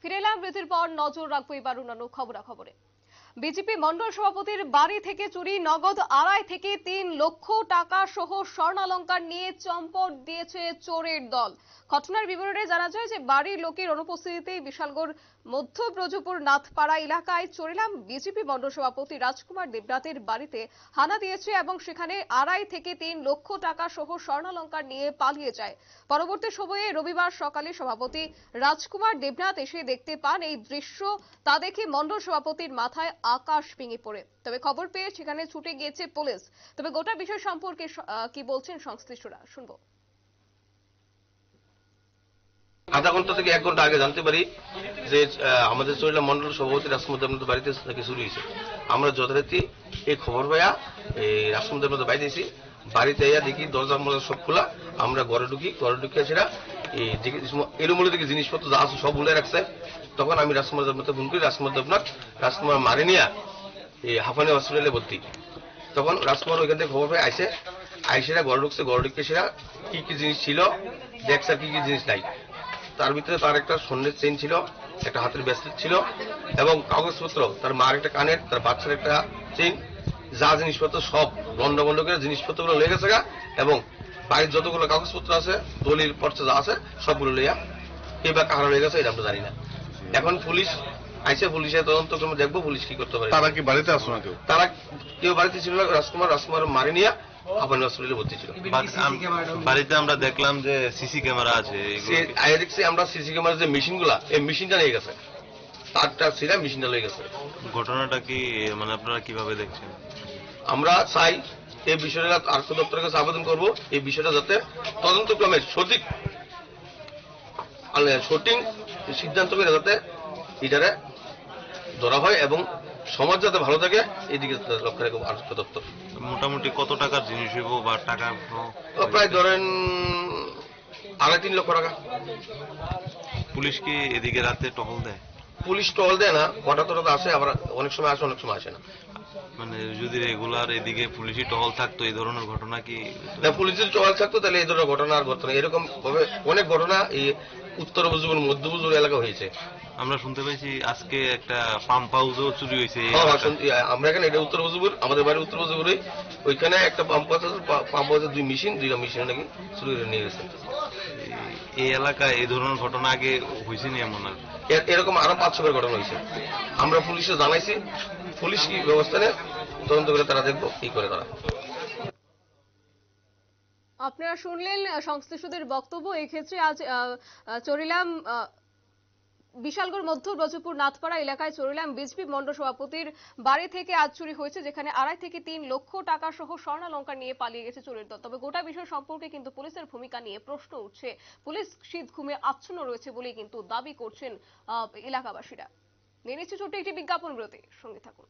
ফিরে এলাম বিরতির পর। নজর রাখবো এবার অন্যান্য খবরাখবরে। বিজেপি মন্ডল সভাপতির বাড়ি থেকে চুরি, নগদ 2.5 থেকে 3 লক্ষ টাকা সহ স্বর্ণালংকার নিয়ে চম্পট দিয়েছে চোরের দল। ঘটনার বিবরণে জানা যায় যে বাড়ির লোকের অনুপস্থিতিতেই বিশালগড় মধ্য ব্রজপুর নাথপাড়া এলাকায় চোরেলাম বিজেপি মন্ডল সভাপতি রাজকুমার দেবনাথের বাড়িতে হানা দিয়েছে এবং সেখানে 2.5 থেকে 3 লক্ষ টাকা সহ স্বর্ণালংকার নিয়ে পালিয়ে যায়। পরবর্তী সময়ে রবিবার সকালে সভাপতি রাজকুমার দেবনাথ এসে দেখতে পান এই দৃশ্য। তা দেখে মন্ডল সভাপতির মাথায় আকাশ ভেঙে পড়ে। তবে খবর পেয়ে সেখানে ছুটে গিয়েছে পুলিশ। তবে গোটা বিষয় সম্পর্কে কি বলছেন সংশ্লিষ্টরা শুনবো। আধা ঘন্টা থেকে 1 ঘন্টা আগে জানতে পারি যে আমাদের চরিলা মন্ডল সভাপতি রাজকুমার দেবনাথের বাড়িতে নাকি চুরি হয়েছে। আমরা যথারীতি এই খবর পাইয়া এই রাজকুমার দেবনাথের বাড়িতে এসেছি। বাড়িতে এসে দেখি দরজা মরজা সব খোলা। আমরা ঘরে ঢুকিয়ে সেটা এই এলোমেলো থেকে জিনিসপত্র যা আছে সব ভুলে রাখছে। তখন আমি রাজকুমার দেবনাথে ফোন করি। রাজকুমার মারে নিয়ে এই হাফানি হসপিটালে ভর্তি। তখন রাজকুমার ওইখান থেকে খবর পেয়ে আইসেরা ঘরে ঢুকছে সেটা কি কি জিনিস ছিল দেখছে, কি কি জিনিস নাই। তার ভিতরে তার একটা স্বর্ণের চেইন ছিল, একটা হাতের ব্রেসলেট ছিল এবং কাগজপত্র, তার মার একটা কানের, তার বাচ্চার একটা চেইন, যা জিনিসপত্র সব বন্ধ করে জিনিসপত্রগুলো লেগে গেছে এবং বাড়ির যতগুলো কাগজপত্র আছে, দলিল পর্চা যা আছে সবগুলো লইয়া কে বা কাহারা লেগে গেছে এটা আমরা জানি না। এখন পুলিশ আইসে, পুলিশের তদন্ত করে দেখবো পুলিশ কি করতে পারে। তারা কি বাড়িতে আসলো না? তারা কেউ বাড়িতে ছিল না। রাজকুমার মারি নিয়ে হাফানি হসপিটালে ভর্তি ছিল। বাড়িতে আমরা দেখলাম যে সিসি ক্যামেরা আছে। দেখছি আমরা সিসি ক্যামেরার যে মেশিনগুলা, এই মেশিনটা নিয়ে গেছে, তারটা ছিল মেশিনটা নিয়ে গেছে। ঘটনাটা কি মানে আপনারা কিভাবে দেখছেন? আমরা চাই এই বিষয়টা আর্থ দপ্তরের কাছে আবেদন করব, এই বিষয়টা যাতে তদন্তক্রমে সঠিক সিদ্ধান্ত করে যাতে এটারে ধরা হয় এবং সমাজ যাতে ভালো থাকে এদিকে লক্ষ্য রাখবো আর্থ দপ্তর। মোটামুটি কত টাকার জিনিস হইব বা টাকা? প্রায় ধরেন 2.5-3 লক্ষ টাকা। পুলিশ কি এদিকে রাতে টহল দেয়? পুলিশ টহল দেয় না, হঠাৎ আসে, আবার অনেক সময় আসে, অনেক সময় আসে না। মানে যদি রেগুলার এদিকে পুলিশই টহল থাকতো এই ধরনের ঘটনা কি? না, পুলিশের টহল থাকতো তাহলে এই ধরনের ঘটনা আর ঘটনা এরকম ভাবে অনেক ঘটনা এই উত্তর উপজেলার মধ্য উপজেলা এলাকা হয়েছে। আমরা শুনতে পাইছি আজকে একটা পাম্প হাউসও চুরি হয়েছে। আমরা এখানে এটা উত্তর উপজেলা, আমাদের বাড়ি উত্তর উপজেলা, ওইখানে একটা পাম্প হাউসে 2 মেশিন, 2টা মেশিন নাকি চুরি করে নিয়ে গেছে। এই এলাকায় এই ধরনের ঘটনা আগে হয়েছে নি এমন? আর এরকম আরো 5-6 ঘটনা হয়েছে। আমরা পুলিশে জানাইছি, পুলিশ কি ব্যবস্থা নেয় তদন্ত করে তারা দেখবো কি করে তারা। আপনারা শুনলেন সংশ্লিষ্টদের বক্তব্য। এই ক্ষেত্রে আজ চরিলাম বিশালগড় মধ্য ব্রজপুর নাথপাড়া এলাকায় চরিলাম বিজেপি মন্ডল সভাপতির বাড়ি থেকে আজ চুরি হয়েছে, যেখানে 2.5 থেকে 3 লক্ষ টাকা সহ স্বর্ণালংকার নিয়ে পালিয়ে গেছে চোরের দল। তবে গোটা বিষয় সম্পর্কে কিন্তু পুলিশের ভূমিকা নিয়ে প্রশ্ন উঠছে। পুলিশ শীত ঘুমে আচ্ছন্ন রয়েছে বলেই কিন্তু দাবি করছেন এলাকাবাসীরা। নিয়ে নিচ্ছে ছোট্ট একটি বিজ্ঞাপন বিরতি, সঙ্গে থাকুন।